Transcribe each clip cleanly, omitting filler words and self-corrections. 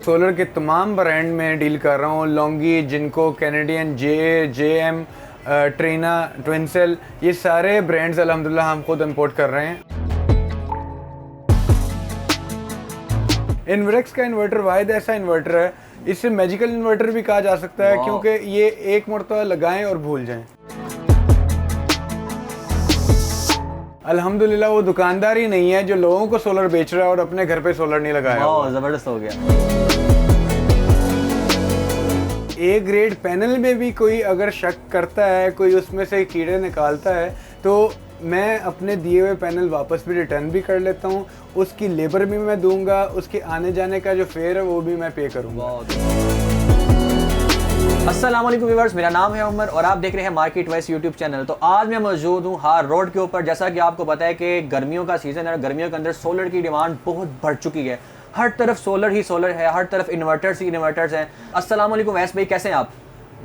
Solar के तमाम brand में डील कर रहा हूँ। लॉन्गी, जिनको, कैनेडियन, JM, ट्रीना, ट्विनसेल, ये सारे ब्रांड्स अल्हम्दुलिल्लाह हम खुद इंपोर्ट कर रहे हैं। इन्वर्क्स का इन्वर्टर वाहिद ऐसा इन्वर्टर है, इसे मैजिकल इन्वर्टर भी कहा जा सकता है, क्योंकि ये एक मरतबा लगाएं और भूल जाएं। अल्हम्दुलिल्लाह वो दुकानदार ही नहीं है जो लोगों को सोलर बेच रहा है और अपने घर पे सोलर नहीं लगाया। जबरदस्त हो गया। ए ग्रेड पैनल में भी कोई अगर शक करता है, कोई उसमें से कीड़े निकालता है, तो मैं अपने दिए हुए पैनल वापस भी रिटर्न भी कर लेता हूँ। उसकी लेबर भी मैं दूंगा, उसके आने जाने का जो फेयर है वो भी मैं पे करूँगा। अस्सलाम वालेकुम व्यूअर्स, मेरा नाम है उमर और आप देख रहे हैं मार्केट वाइज यूट्यूब चैनल। तो आज मैं मौजूद हूँ हार रोड के ऊपर। जैसा कि आपको पता है कि गर्मियों का सीज़न है और गर्मियों के अंदर सोलर की डिमांड बहुत बढ़ चुकी है। हर तरफ सोलर ही सोलर है, हर तरफ इन्वर्टर्स ही इन्वर्टर्स हैं। अस्सलाम वालेकुम वैस भाई, कैसे हैं आप?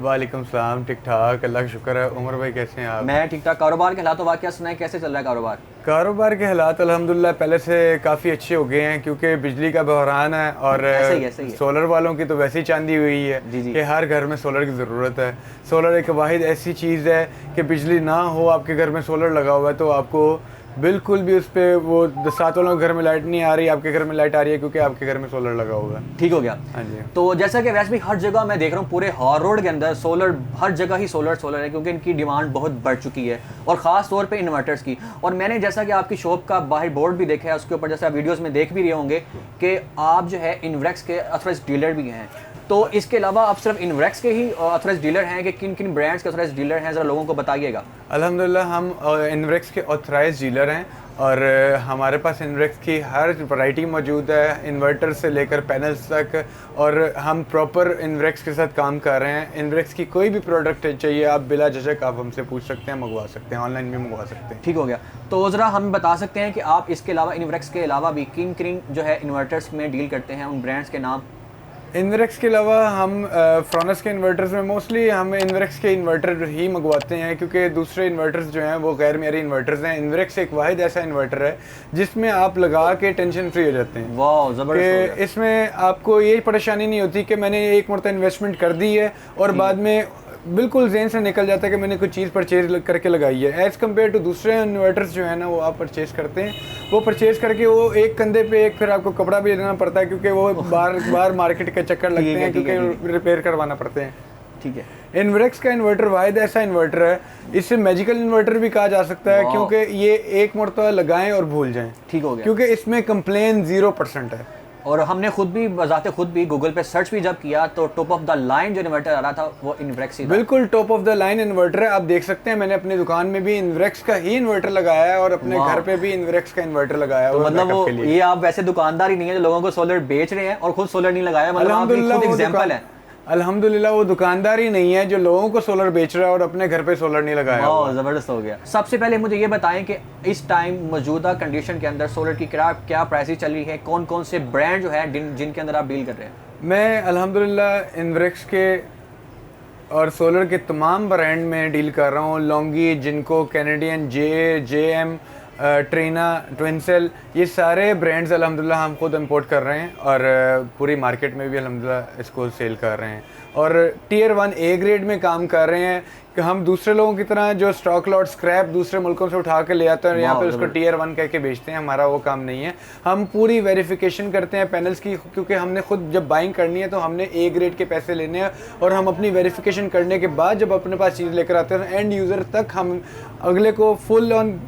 वालेकुम सलाम, ठीक ठाक, अल्लाह का शुक्र है। उमर भाई कैसे हैं आप? मैं ठीक ठाक। कारोबार के हालात वाक़या सुनाए, कैसे चल रहा है कारोबार? कारोबार के हालात अल्हम्दुलिल्लाह पहले से काफ़ी अच्छे हो गए हैं, क्योंकि बिजली का बहरान है और ऐसे ही है। सोलर वालों की तो वैसे ही चांदी हुई है कि हर घर में सोलर की ज़रूरत है। सोलर एक वाहिद ऐसी चीज़ है कि बिजली ना हो, आपके घर में सोलर लगा हुआ है तो आपको बिल्कुल भी उस पर वो 7 वालों के घर में लाइट नहीं आ रही, आपके घर में लाइट आ रही है क्योंकि आपके घर में सोलर लगा हुआ है। ठीक हो गया। हाँ जी। तो जैसा कि वैसे भी हर जगह मैं देख रहा हूँ पूरे हार रोड के अंदर सोलर, हर जगह ही सोलर सोलर है, क्योंकि इनकी डिमांड बहुत बढ़ चुकी है और ख़ास तौर पे इन्वर्टर्स की। और मैंने जैसा कि आपकी शॉप का बाहर बोर्ड भी देखा है, उसके ऊपर जैसे आप वीडियोज़ में देख भी रहे होंगे कि आप जो है इन्वर्क्स के ऑथराइज्ड डीलर भी हैं। तो इसके अलावा आप सिर्फ इन्वर्क्स के ही ऑथराइज्ड डीलर हैं कि किन किन ब्रांड्स के ऑथराइज्ड डीलर हैं, ज़रा लोगों को बताइएगा। अल्हम्दुलिल्लाह हम इन्वर्क्स के ऑथराइज्ड डीलर हैं और हमारे पास इन्वर्क्स की हर वैरायटी मौजूद है, इन्वर्टर से लेकर पैनल्स तक, और हम प्रॉपर इन्वर्क्स के साथ काम कर रहे हैं। इन्वर्क्स की कोई भी प्रोडक्ट चाहिए आप बिला झिझक आप हमसे पूछ सकते हैं, मंगवा सकते हैं, ऑनलाइन भी मंगवा सकते हैं। ठीक हो गया। तो ज़रा हमें बता सकते हैं कि आप इसके अलावा इन्वर्क्स के अलावा भी किन किन जो है इन्वर्टर्स में डील करते हैं, उन ब्रांड्स के नाम? इन्वर्क्स के अलावा हम फ्रॉनस के इन्वर्टर्स में मोस्टली हम इन्वर्क्स के इन्वर्टर ही मंगवाते हैं, क्योंकि दूसरे इन्वर्टर्स जो हैं वो गैर मेरी इन्वर्टर्स हैं। इन्वर्क्स एक वाहिद ऐसा इन्वर्टर है जिसमें आप लगा के टेंशन फ्री हो जाते हैं। वाह ज़बरदस्त। इसमें आपको ये परेशानी नहीं होती कि मैंने एक मरतबा इन्वेस्टमेंट कर दी है और बाद में बिल्कुल ज़हन से निकल जाता है कि मैंने कोई चीज़ परचेज करके लगाई है। एज़ कम्पेयर टू दूसरे इन्वर्टर्स जो है ना, वो आप परचेज़ करते हैं, वो परचेज़ करके वो एक कंधे पे एक फिर आपको कपड़ा भी लेना पड़ता है, क्योंकि वो बार मार्केट के चक्कर लगते हैं, क्योंकि रिपेयर करवाना पड़ते हैं। ठीक है। इन्वर्क्स का इन्वर्टर वाहिद ऐसा इन्वर्टर है, इसे मैजिकल इन्वर्टर भी कहा जा सकता है, क्योंकि ये एक मरतबा लगाएं और भूल जाएं। ठीक हो गया। क्योंकि इसमें कंप्लेन 0% है। और हमने खुद भी बजाते खुद भी गूगल पे सर्च भी जब किया तो टॉप ऑफ द लाइन जो इन्वर्टर आ रहा था वो इन्वर्क्स ही था। बिल्कुल top of the line inverter है। आप देख सकते हैं मैंने अपनी दुकान में भी इन्वर्क्स का ही इन्वर्टर लगाया है और अपने घर पे भी इन्वर्क्स का इन्वर्टर लगाया है। तो मतलब वो ये आप वैसे दुकानदार ही नहीं है जो लोगों को सोलर बेच रहे हैं और खुद सोलर नहीं लगाया, मतलब आप खुद एग्जांपल है। अल्हम्दुलिल्लाह वो दुकानदार ही नहीं है जो लोगों को सोलर बेच रहा है और अपने घर पे सोलर नहीं लगाया। ज़बरदस्त हो गया। सबसे पहले मुझे ये बताएं कि इस टाइम मौजूदा कंडीशन के अंदर सोलर की क्या प्राइसिंग चल रही है, कौन कौन से ब्रांड जो है जिनके अंदर आप डील कर रहे हैं? मैं अल्हम्दुलिल्लाह इन्वर्क्स के और सोलर के तमाम ब्रांड में डील कर रहा हूँ। लॉन्गी, जिनको, कैनेडियन, JM, ट्रीना, ट्विनसेल, ये सारे ब्रांड्स अल्हम्दुलिल्लाह हम खुद इंपोर्ट कर रहे हैं और पूरी मार्केट में भी अल्हम्दुलिल्लाह इसको सेल कर रहे हैं और टियर 1 A ग्रेड में काम कर रहे हैं कि हम दूसरे लोगों की तरह जो स्टॉक लॉट स्क्रैप दूसरे मुल्कों से उठा के ले आते हैं और यहाँ पे उसको टियर 1 कह के बेचते हैं। हमारा वो काम नहीं है। हम पूरी वेरिफिकेशन करते हैं पैनल्स की, क्योंकि हमने खुद जब बाइंग करनी है तो हमने A ग्रेड के पैसे लेने हैं और हम अपनी वेरिफिकेशन करने के बाद जब अपने पास चीज़ लेकर आते हैं एंड यूज़र तक हम अगले को फुल ऑन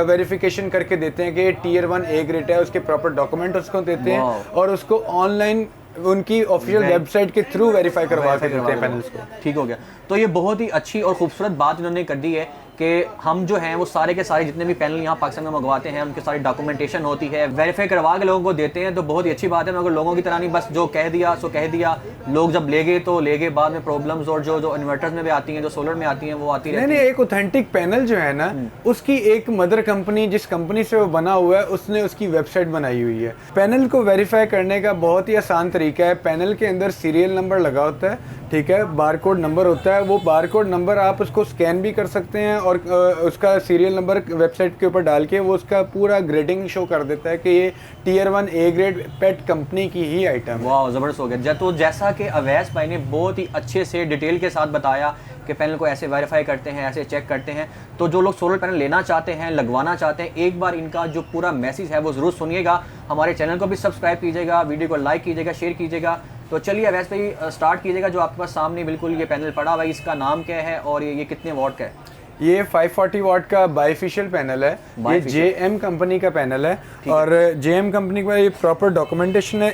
वेरिफिकेशन करके देते हैं कि टियर 1 A ग्रेड है, उसके प्रॉपर डॉक्यूमेंट उसको देते हैं और उसको ऑनलाइन उनकी ऑफिशियल वेबसाइट के थ्रू वेरीफाई करवा के देते हैं पैनल्स को। ठीक हो गया। तो ये बहुत ही अच्छी और खूबसूरत बात इन्होंने कर दी है कि हम जो हैं वो सारे के सारे जितने भी पैनल यहाँ पाकिस्तान में मंगवाते हैं उनकी सारी डॉक्यूमेंटेशन होती है, वेरीफाई करवा के लोगों को देते हैं, तो बहुत ही अच्छी बात है। मगर लोगों की तरह नहीं बस जो कह दिया सो कह दिया, लोग जब ले गए तो ले गए, बाद में प्रॉब्लम्स और जो इन्वर्टर्स में भी आती हैं, जो सोलर में आती हैं, वो आती रहती है। नहीं, एक ऑथेंटिक पैनल जो है ना, उसकी एक मदर कंपनी जिस कंपनी से वो बना हुआ है उसने उसकी वेबसाइट बनाई हुई है। पैनल को वेरीफाई करने का बहुत ही आसान तरीका है। पैनल के अंदर सीरियल नंबर लगा होता है, ठीक है, बार कोड नंबर होता है, वो बार कोड नंबर आप उसको स्कैन भी कर सकते हैं और उसका सीरियल नंबर वेबसाइट के ऊपर डाल के वो उसका पूरा ग्रेडिंग शो कर देता है कि ये tier 1 A grade pet company की ही आइटम है। वाह, ज़बरदस्त हो गया। तो जैसा कि अवैस भाई ने बहुत ही अच्छे से डिटेल के साथ बताया कि पैनल को ऐसे वेरीफाई करते हैं, ऐसे चेक करते हैं, तो जो लोग सोलर पैनल लेना चाहते हैं, लगवाना चाहते हैं, एक बार इनका जो पूरा मैसेज है वो ज़रूर सुनिएगा। हमारे चैनल को भी सब्सक्राइब कीजिएगा, वीडियो को लाइक कीजिएगा, शेयर कीजिएगा। तो चलिए अवैस भाई स्टार्ट कीजिएगा। जो आपके पास सामने बिल्कुल ये पैनल पड़ा हुआ है, इसका नाम क्या है और ये कितने वॉट का है? ये 540 वाट का बाइफिशियल पैनल है। ये JM कंपनी का पैनल है और JM कंपनी का ये प्रॉपर डॉक्यूमेंटेशन है।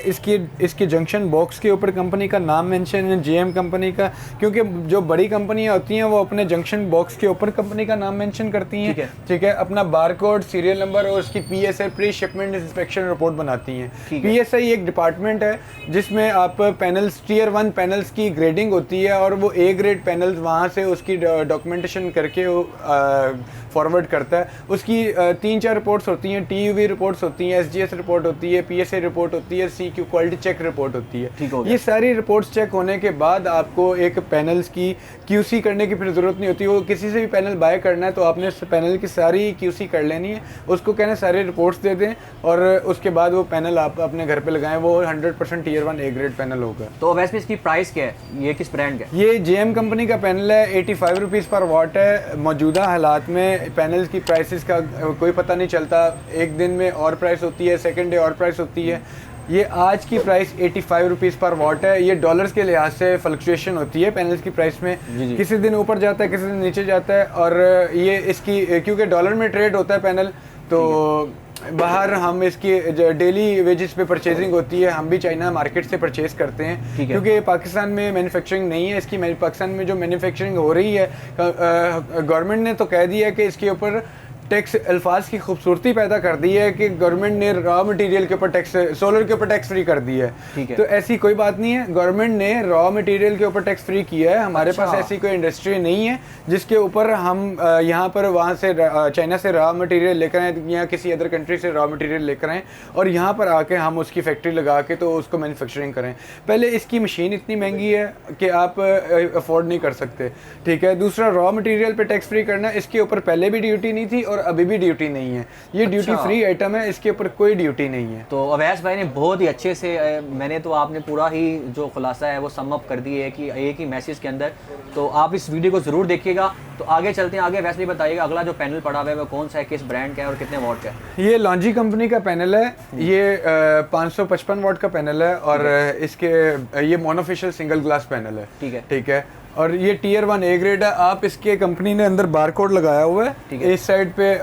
इसकी जंक्शन बॉक्स के ऊपर कंपनी का नाम मेंशन है, JM कंपनी का, क्योंकि जो बड़ी कंपनियां होती हैं वो अपने जंक्शन बॉक्स के ऊपर कंपनी का नाम मेंशन करती हैं। ठीक है, अपना बारकोड, सीरियल नंबर और उसकी PSI pre shipment inspection report बनाती हैं। PSI एक डिपार्टमेंट है जिसमें आप पैनल्स टियर 1 पैनल्स की ग्रेडिंग होती है और वो A ग्रेड पैनल्स वहाँ से उसकी डॉक्यूमेंटेशन करके फॉरवर्ड करता है। उसकी 3-4 रिपोर्ट्स होती हैं, TUV रिपोर्ट्स होती हैं, SGS रिपोर्ट होती है, PSI रिपोर्ट होती है, CQ क्वालिटी चेक रिपोर्ट होती है। ये सारी रिपोर्ट्स चेक होने के बाद आपको एक पैनल्स की QC करने की फिर ज़रूरत नहीं होती। वो किसी से भी पैनल बाय करना है तो आपने उस पैनल की सारी QC कर लेनी है, उसको कहना सारी रिपोर्ट्स दे दें और उसके बाद वो पैनल आप अपने घर पे लगाएं, वो 100% टियर 1 A ग्रेड पैनल होगा। तो वैसे इसकी प्राइस क्या है, ये किस ब्रांड का है? ये JM कंपनी का पैनल है, 85 रुपीज़ पर वॉट है। मौजूदा हालात में पैनल्स की प्राइसेस का कोई पता नहीं चलता, एक दिन में और प्राइस होती है, सेकंड डे और प्राइस होती है। ये आज की प्राइस 85 रुपीज़ पर वॉट है। ये डॉलर्स के लिहाज से फ्लक्चुएशन होती है पैनल्स की प्राइस में, किसी दिन ऊपर जाता है, किसी दिन नीचे जाता है। और ये इसकी क्योंकि डॉलर में ट्रेड होता है पैनल, तो बाहर हम इसकी डेली वेजेस पे परचेजिंग होती है, हम भी चाइना मार्केट से परचेज करते हैं क्योंकि पाकिस्तान में मैन्युफैक्चरिंग नहीं है इसकी। पाकिस्तान में जो मैन्युफैक्चरिंग हो रही है, गवर्नमेंट ने तो कह दिया है कि इसके ऊपर टैक्स, अल्फाज की खूबसूरती पैदा कर दी है कि गवर्नमेंट ने रॉ मटेरियल के ऊपर टैक्स, सोलर के ऊपर टैक्स फ्री कर दिया है। तो ऐसी कोई बात नहीं है, गवर्नमेंट ने रॉ मटेरियल के ऊपर टैक्स फ्री किया है। हमारे पास ऐसी कोई इंडस्ट्री नहीं है जिसके ऊपर हम यहाँ पर वहाँ से चाइना से रॉ मटेरियल लेकर आएँ या किसी अदर कंट्री से रॉ मटेरियल लेकर आएँ और यहाँ पर आके हम उसकी फैक्ट्री लगा के तो उसको मैन्युफैक्चरिंग करें। पहले इसकी मशीन इतनी महंगी है कि आप अफोर्ड नहीं कर सकते। ठीक है, दूसरा रॉ मटेरियल पे टैक्स फ्री करना, इसके ऊपर पहले भी ड्यूटी नहीं थी और अभी भी ड्यूटी नहीं है। ये ड्यूटी फ्री आइटम है, इसके ऊपर कोई ड्यूटी नहीं है। तो अवैस भाई ने बहुत ही अच्छे से, मैंने तो आपने पूरा ही जो खुलासा है वो सम अप कर दी है कि एक ही मैसेज के अंदर। तो आप इस वीडियो को ज़रूर देखिएगा। तो आगे चलते हैं, आगे वैसे बताइएगा अगला जो पैनल पड़ा हुआ है वो कौन सा है, किस ब्रांड का है और कितने वॉट का है? ये लॉन्जी कंपनी का पैनल है। ये 555 वॉट का पैनल है और इसके ये मोनोफिशियल सिंगल ग्लास पैनल है। ठीक है, और ये टियर 1 A ग्रेड है। आप इसके कंपनी ने अंदर बारकोड लगाया हुआ है, इस साइड पे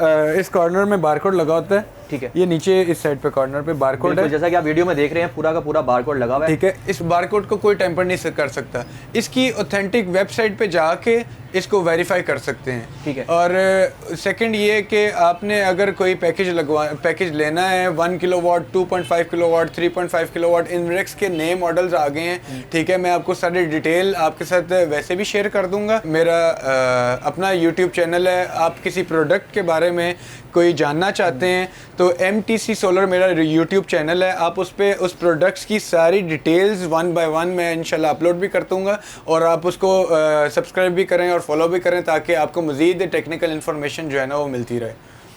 इस कॉर्नर में बारकोड लगा होता है। ठीक है, ये नीचे इस साइड पे कॉर्नर पे बारकोड है, जैसा कि आप वीडियो में देख रहे हैं, पूरा का पूरा बारकोड लगा हुआ है। ठीक है, इस बारकोड को कोई टेम्पर नहीं कर सकता। इसकी ऑथेंटिक वेबसाइट पे जाके इसको वेरीफाई कर सकते हैं। ठीक है, और सेकंड ये कि आपने अगर कोई पैकेज लेना है 1 किलोवाट, 2.5 किलोवाट, 3.5 किलोवाट, इनवेक्स के नए मॉडल्स आ गए हैं। ठीक है, मैं आपको सारी डिटेल आपके साथ वैसे भी शेयर कर दूंगा। मेरा अपना YouTube चैनल है, आप किसी प्रोडक्ट के बारे में कोई जानना चाहते हैं तो MTC सोलर मेरा YouTube चैनल है। आप उस पर उस प्रोडक्ट्स की सारी डिटेल्स 1 बाय 1 मैं इंशाल्लाह अपलोड भी कर दूंगा और आप उसको सब्सक्राइब भी करें और फॉलो भी करें ताकि आपको मज़ीद टेक्निकल इन्फॉर्मेशन जो है ना वो मिलती रहे।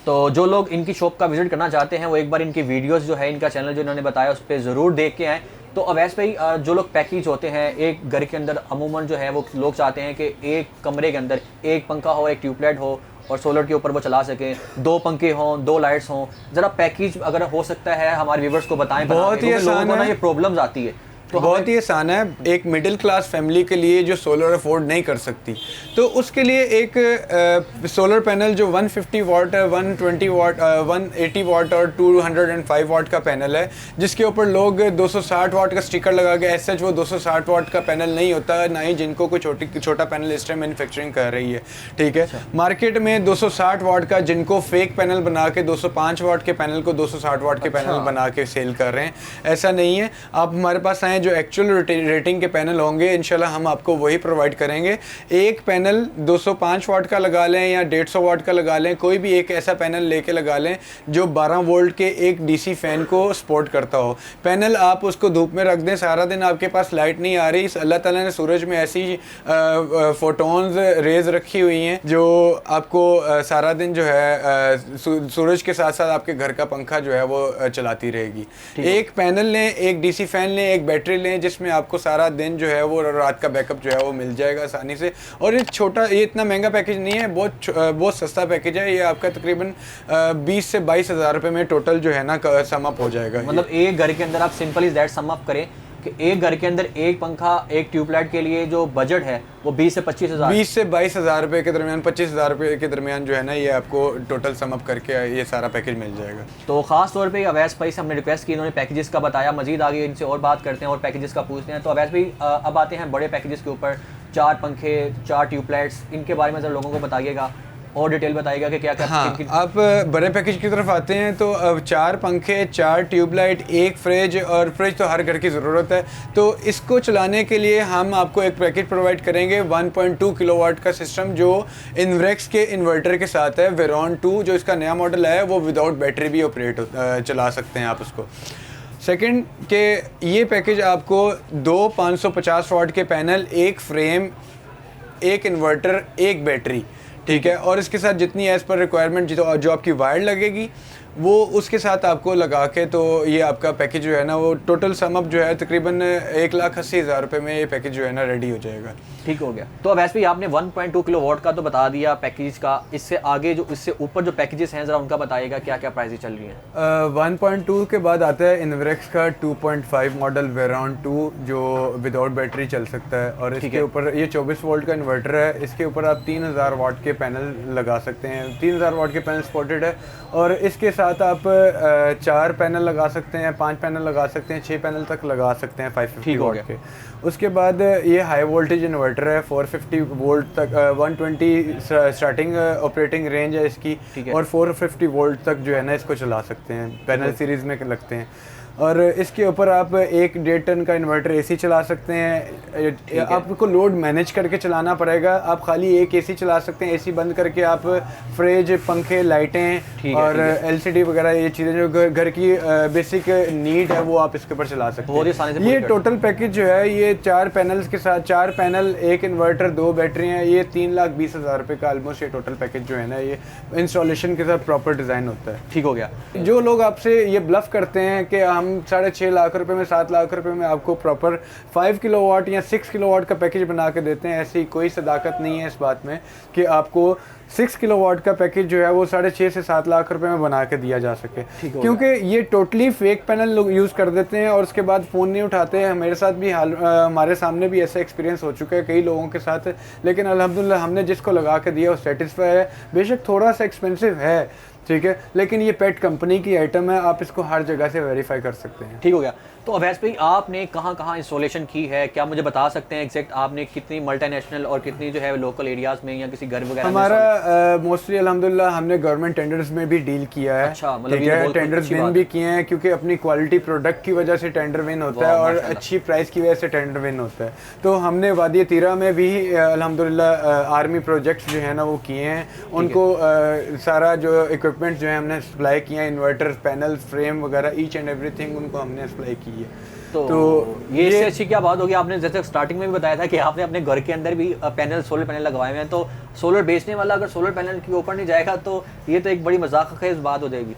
तो जो लोग इनकी शॉप का विजिट करना चाहते हैं वो एक बार इनकी वीडियोस जो है, इनका चैनल जो इन्होंने बताया उस पर ज़रूर देख के आएँ। तो अवैस भाई, जो लोग पैकेज होते हैं एक घर के अंदर, अमूमन जो है वो लोग चाहते हैं कि एक कमरे के अंदर एक पंखा हो, एक ट्यूबलाइट हो और सोलर के ऊपर वो चला सकें, 2 पंखे हों, 2 लाइट्स हों। ज़रा पैकेज अगर हो सकता है हमारे व्यूवर्स को बताएं। बहुत ही आसान है, ये प्रॉब्लम्स आती है तो बहुत ही आसान है। एक मिडिल क्लास फैमिली के लिए जो सोलर अफोर्ड नहीं कर सकती, तो उसके लिए एक सोलर पैनल जो 150 वाट है, 120 वाट, 180 वाट और 205 वाट का पैनल है, जिसके ऊपर लोग 260 वाट का स्टिकर लगा के, एज सच वो 260 वाट का पैनल नहीं होता, ना ही जिनको कोई छोटा पैनल इस टाइम मैन्युफैक्चरिंग कर रही है। ठीक है, मार्केट में 260 वाट का जिनको फेक पैनल बना के 205 वाट के पैनल को 260 वाट के पैनल बना के सेल कर रहे हैं। ऐसा नहीं है, आप हमारे पास आए, हैं जो एक्चुअल रेटिंग के पैनल होंगे इंशाल्लाह हम आपको वही प्रोवाइड करेंगे। एक पैनल 205 वाट का लगा लें या 150 वाट का लगा लें, कोई भी एक ऐसा पैनल लेके लगा लें जो 12 वोल्ट के एक डीसी फैन को सपोर्ट करता हो। पैनल आप उसको धूप में रख दें, सारा दिन आपके पास लाइट नहीं आ रही, अल्लाह ताला ने सूरज में ऐसी फोटोन्स रेज रखी हुई हैं जो आपको सारा दिन जो है सूरज के साथ साथ आपके घर का पंखा जो है वो चलाती रहेगी। एक पैनल लें, एक डीसी फैन लें, एक बैटरी लें जिसमें आपको सारा दिन जो है वो रात का बैकअप जो है वो मिल जाएगा आसानी से। और ये इतना महंगा पैकेज नहीं है, बहुत सस्ता पैकेज है। ये आपका तकरीबन 20 से 22 हज़ार रुपये में टोटल जो है ना सम अप हो जाएगा। मतलब एक घर के अंदर आप simple is that sum up करें कि एक घर के अंदर एक पंखा एक ट्यूबलाइट के लिए जो बजट है वो 20 से 25 हज़ार, 20 से 22 हज़ार रुपये के दरमियान, 25 हज़ार रुपये के दरमियान जो है ना ये आपको टोटल सम अप करके ये सारा पैकेज मिल जाएगा। तो खास तौर पे अवैस भाई से हमने रिक्वेस्ट की, इन्होंने पैकेजेस का बताया, मजीद आगे इनसे और बात करते हैं और पैकेजेस का पूछते हैं। तो अवैस भाई अब आते हैं बड़े पैकेजेस के ऊपर, 4 पंखे 4 ट्यूबलाइट्स, इनके बारे में ज़रा लोगों को बताइएगा और डिटेल बताइएगा कि क्या क्या। हाँ, आप बड़े पैकेज की तरफ आते हैं तो 4 पंखे 4 ट्यूबलाइट, एक फ्रिज, और फ्रिज तो हर घर की ज़रूरत है। तो इसको चलाने के लिए हम आपको एक पैकेज प्रोवाइड करेंगे 1.2 किलोवाट का सिस्टम जो इन्वरेक्स के इन्वर्टर के साथ है। वेरॉन 2 जो इसका नया मॉडल है वो विदाउट बैटरी भी ऑपरेट चला सकते हैं आप उसको। सेकंड के ये पैकेज आपको 2 550 वाट के पैनल, एक फ्रेम, एक इन्वर्टर, एक बैटरी, ठीक है, और इसके साथ जितनी एज़ पर रिक्वायरमेंट जो आपकी वायर लगेगी वो उसके साथ आपको लगा के, तो ये आपका पैकेज जो है ना वो टोटल सम अप जो है तकरीबन 1,80,000 रुपये में ये पैकेज जो है ना रेडी हो जाएगा। ठीक हो गया। तो वैसे भी आपने 1.2 किलोवाट का तो बता दिया पैकेज का, इससे आगे जो इससे ऊपर जो पैकेजेस हैं ज़रा उनका बताइएगा क्या क्या प्राइस चल रही हैं। 1.2 के बाद आता है इन्वरेक्स का 2.5 मॉडल वेरॉन 2 जो विदाउट बैटरी चल सकता है, और इसके ऊपर ये 24 वोल्ट का इन्वर्टर है। इसके ऊपर आप 3000 वाट के पैनल लगा सकते हैं, 3000 वाट के पैनल सपोर्टेड है, और इसके साथ आप 4 पैनल लगा सकते हैं, 5 पैनल लगा सकते हैं, 6 पैनल तक लगा सकते हैं 550 वाट के। उसके बाद ये हाई वोल्टेज इन्वर्टर है, 450 वोल्ट तक, 120 स्टार्टिंग ऑपरेटिंग रेंज है इसकी, और 450 वोल्ट तक जो है ना इसको चला सकते हैं, पैनल सीरीज़ में लगते हैं। और इसके ऊपर आप 1.5 टन का इन्वर्टर एसी चला सकते हैं। आपको लोड मैनेज करके चलाना पड़ेगा, आप खाली एक एसी चला सकते हैं, एसी बंद करके आप फ्रिज, पंखे, लाइटें और एलसीडी वगैरह ये चीज़ें जो घर की बेसिक नीड है वो आप इसके ऊपर चला सकते हैं। ये टोटल पैकेज जो है ये 4 पैनल्स के साथ, 4 पैनल, एक इन्वर्टर, 2 बैटरी हैं, ये 3,20,000 रुपये का ऑलमोस्ट ये टोटल पैकेज जो है ना ये इंस्टॉलेशन के साथ प्रॉपर डिज़ाइन होता है। ठीक हो गया। जो लोग आपसे ये ब्लफ करते हैं कि हम 6.5 लाख रुपए में, 7 लाख रुपए में आपको प्रॉपर 5 किलोवाट या 6 किलोवाट का पैकेज बना के देते हैं, ऐसी कोई सदाकत नहीं है इस बात में कि आपको 6 किलोवाट का पैकेज जो है वो 6.5 से 7 लाख रुपए में बना के दिया जा सके, क्योंकि ये टोटली फेक पैनल लोग यूज़ कर देते हैं और उसके बाद फ़ोन नहीं उठाते हैं। मेरे साथ भी हमारे सामने भी ऐसा एक्सपीरियंस हो चुका है कई लोगों के साथ, लेकिन अल्हम्दुलिल्लाह हमने जिसको लगा के दिया वो सेटिस्फाई है। बेशक थोड़ा सा एक्सपेंसिव है, ठीक है, लेकिन ये पेट कंपनी की आइटम है, आप इसको हर जगह से वेरीफाई कर सकते हैं। ठीक हो गया। तो अवैस भाई आपने कहाँ कहाँ इंस्टॉलेशन की है, क्या मुझे बता सकते हैं एग्जैक्ट आपने कितनी मल्टीनेशनल और कितनी जो है लोकल एरियाज में या किसी घर वगैरह? हमारा मोस्टली अल्हम्दुलिल्लाह हमने गवर्नमेंट टेंडर्स में भी डील किया है। अच्छा, ठीक है, टेंडर्स विन भी किए हैं, क्योंकि अपनी क्वालिटी प्रोडक्ट की वजह से टेंडर विन होता है और अच्छी प्राइस की वजह से टेंडर विन होता है। तो हमने वादी तीरा में भी अल्हम्दुलिल्लाह आर्मी प्रोजेक्ट्स जो है ना वो किए हैं, उनको सारा जो इक्विपमेंट जो है हमने सप्लाई किया है, इन्वर्टर, पैनल, फ्रेम वगैरह ईच एंड एवरीथिंग उनको हमने सप्लाई की है। तो ये इससे अच्छी क्या बात होगी, आपने जैसे स्टार्टिंग में भी बताया था कि आपने अपने घर के अंदर भी पैनल, सोलर पैनल लगवाए हुए हैं, तो सोलर बेचने वाला अगर सोलर पैनल के ऊपर नहीं जाएगा तो ये तो एक बड़ी मजाक खेज बात हो जाएगी।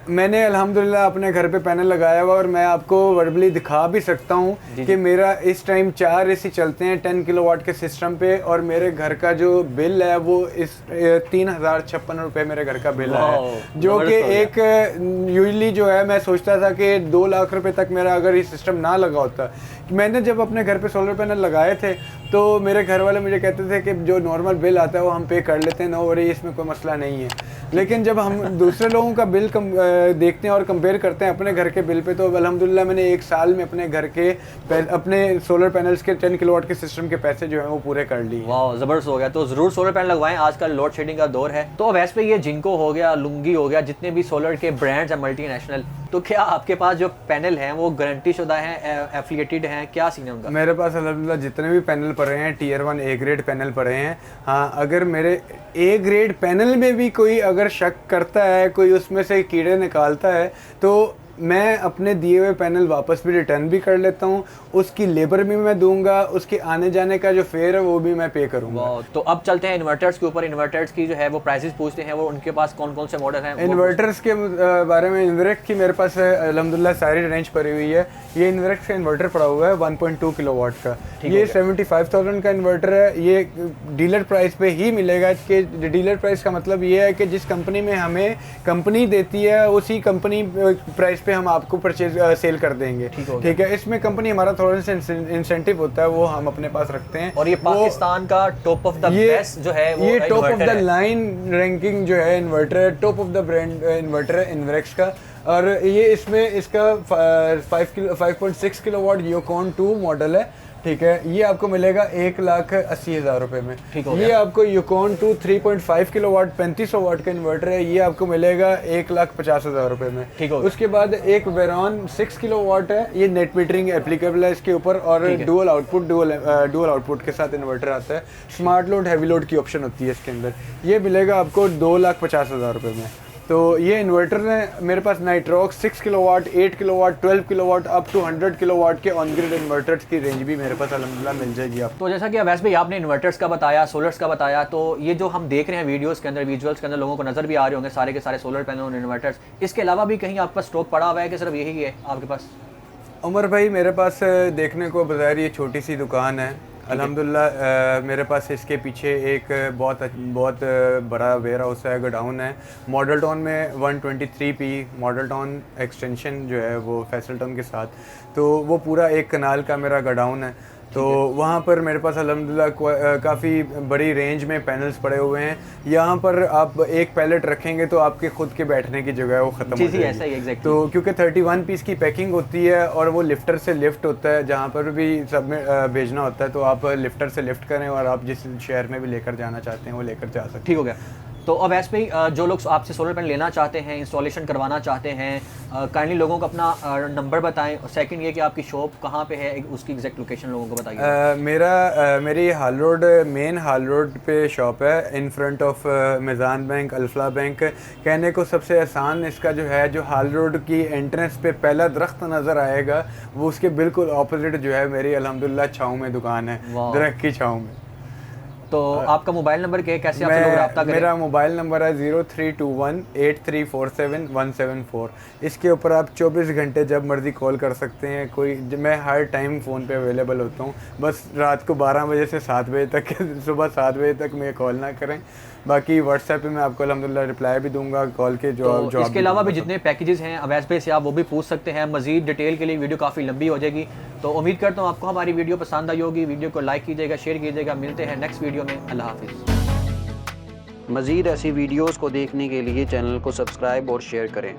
मैंने अल्हम्दुलिल्लाह अपने घर पे पैनल लगाया हुआ और मैं आपको वर्बली दिखा भी सकता हूँ कि मेरा इस टाइम 4 एसी चलते हैं 10 किलोवाट के सिस्टम पे, और मेरे घर का जो बिल है वो इस 3,056 रुपये मेरे घर का बिल है, जो कि एक यूजली जो है मैं सोचता था कि 2 लाख रुपए तक मेरा अगर ये सिस्टम ना लगा होता। मैंने जब अपने घर पे सोलर पैनल लगाए थे तो मेरे घर वाले मुझे कहते थे कि जो नॉर्मल बिल आता है वो हम पे कर लेते हैं, नो वरी, इसमें कोई मसला नहीं है। लेकिन जब हम दूसरे लोगों का बिल देखते हैं और कंपेयर करते हैं अपने घर के बिल पे, तो अल्हम्दुलिल्लाह मैंने एक साल में अपने घर के अपने सोलर पैनल्स के 10 किलोवाट के सिस्टम के पैसे जो हैं वो पूरे कर लिए। वाह, जबरदस्त हो गया। तो जरूर सोलर पैनल लगवाएं, आजकल लोड शेडिंग का दौर है। तो वैसे पे ये जिनको हो गया, लुंगी हो गया, जितने भी सोलर के ब्रांड्स हैं मल्टीनेशनल, तो क्या आपके पास जो पैनल हैं वो गारंटी शुदा हैं, एफिलिएटेड हैं, क्या सीन है उनका? मेरे पास अल्हम्दुलिल्लाह जितने भी पैनल पड़े हैं टियर 1 ए ग्रेड पैनल पड़े हैं। हाँ, अगर मेरे ए ग्रेड पैनल में भी कोई अगर शक करता है, कोई उसमें से कीड़े निकालता है, तो मैं अपने दिए हुए पैनल वापस भी रिटर्न भी कर लेता हूँ, उसकी लेबर भी मैं दूंगा, उसके आने जाने का जो फेयर है वो भी मैं पे करूँगा। तो अब चलते हैं इन्वर्टर्स के ऊपर। इन्वर्टर्स की जो है वो प्राइसेस पूछते हैं, वो उनके पास कौन कौन से मॉडल हैं? इन्वर्टर्स के बारे में, इन्वर्क्स की मेरे पास अल्हम्दुलिल्लाह सारी रेंज पड़ी हुई है। ये इन्वर्क्स का इन्वर्टर पड़ा हुआ है 1.2 किलोवाट का, ये 75,000 का इन्वर्टर है। ये डीलर प्राइस पे ही मिलेगा। कि डीलर प्राइस का मतलब ये है कि जिस कंपनी में हमें कंपनी देती है उसी कंपनी प्राइस पे हम आपको परचेज सेल कर देंगे। ठीक है, इसमें कंपनी हमारा थोड़ा सा इंसेंटिव होता है, वो हम अपने पास रखते हैं। और ये पाकिस्तान का टॉप ऑफ द बेस्ट जो है वो ये top of the line ranking जो है इन्वर्टर है, top of the brand inverter है इन्वर्क्स का। और ये इसमें इसका 5.6 किलोवाट यूकॉन 2 मॉडल है। ठीक है, ये आपको मिलेगा 1,80,000 रुपए में। ये आपको यूकॉन 2 3.5 किलोवाट 3500 वाट का इन्वर्टर है, ये आपको मिलेगा 1,50,000 रुपए में। ठीक है, उसके बाद एक वेरॉन 6 किलोवाट है, ये नेट मीटरिंग एप्लीकेबल है इसके ऊपर, और डुअल आउटपुट के साथ इन्वर्टर आता है। स्मार्ट लोड, हैवी लोड की ऑप्शन होती है इसके अंदर। ये मिलेगा आपको 2,50,000 रुपए में। तो ये इन्वर्टर है मेरे पास Nitrox 6 kilowatt, 8 kilowatt, 12 kilowatt up to 100 kilowatt के ऑन ग्रिड इन्वर्टर्स की रेंज भी मेरे पास अल्हम्दुलिल्लाह मिल जाएगी आपको। तो जैसा कि वैसे भाई आपने इन्वर्टर्स का बताया, सोलर्स का बताया, तो ये जो हम देख रहे हैं वीडियोस के अंदर, विजुअल्स के अंदर लोगों को नजर भी आ रहे होंगे सारे के सारे सोलर पैनल और इन्वर्टर्स, इसके अलावा भी कहीं आपके पास स्टॉक पड़ा हुआ है कि सिर्फ यही है आपके पास? उमर भाई, मेरे पास देखने को बज़ाहिर ये छोटी सी दुकान है अल्हम्दुलिल्लाह। मेरे पास इसके पीछे एक बहुत बड़ा वेयर हाउस है, गोडाउन है मॉडल टाउन में 123p मॉडल टाउन एक्सटेंशन जो है वो फैसल टाउन के साथ। तो वो पूरा एक कनाल का मेरा गोडाउन है। तो वहाँ पर मेरे पास अल्हम्दुलिल्लाह काफ़ी बड़ी रेंज में पैनल्स पड़े हुए हैं। यहाँ पर आप एक पैलेट रखेंगे तो आपके खुद के बैठने की जगह है वो ख़त्म हो जाएगी। ऐसा ही एग्जैक्टली। तो क्योंकि 31 पीस की पैकिंग होती है और वो लिफ्टर से लिफ्ट होता है, जहाँ पर भी सब में भेजना होता है, तो आप लिफ्टर से लिफ्ट करें और आप जिस शहर में भी लेकर जाना चाहते हैं वो लेकर जा सकते हैं। ठीक हो गया। तो अब ऐसे पे जो लोग आपसे सोलर पैनल लेना चाहते हैं, इंस्टॉलेशन करवाना चाहते हैं, काइंडली लोगों को अपना नंबर बताएं, और सेकंड ये कि आपकी शॉप कहाँ पे है, उसकी एग्जैक्ट लोकेशन लोगों को बताइए। मेरी हाल रोड, मेन हाल रोड पे शॉप है, in front of Meezan bank, Alfalah bank. कहने को सबसे आसान इसका जो है, जो हाल रोड की एंट्रेंस पे पहला दरख्त नज़र आएगा वो उसके बिल्कुल ऑपोजिट जो है मेरी अल्हम्दुलिल्लाह छाँव में दुकान है, दरख्त की छाँव में। तो आपका मोबाइल नंबर क्या है, कैसे आपसे लोग रब्ता करें? मेरा मोबाइल नंबर है 03218347 इसके ऊपर आप 24 घंटे जब मर्ज़ी कॉल कर सकते हैं। मैं हर टाइम फ़ोन पे अवेलेबल होता हूँ, बस रात को 12 बजे से 7 बजे तक सुबह 7 बजे तक मैं कॉल ना करें। बाकी व्हाट्सएप पे मैं आपको अल्हम्दुलिल्लाह रिप्लाई भी दूंगा कॉल के जो इसके अलावा भी जितने पैकेजेस हैं अवैस पे से आप वो भी पूछ सकते हैं। मज़ीद डिटेल के लिए वीडियो काफ़ी लंबी हो जाएगी, तो उम्मीद करता हूँ आपको हमारी वीडियो पसंद आई होगी। वीडियो को लाइक कीजिएगा, शेयर कीजिएगा। मिलते हैं नेक्स्ट वीडियो में। अल्लाह हाफिज़। मज़ीद ऐसी वीडियोज़ को देखने के लिए चैनल को सब्सक्राइब और शेयर करें।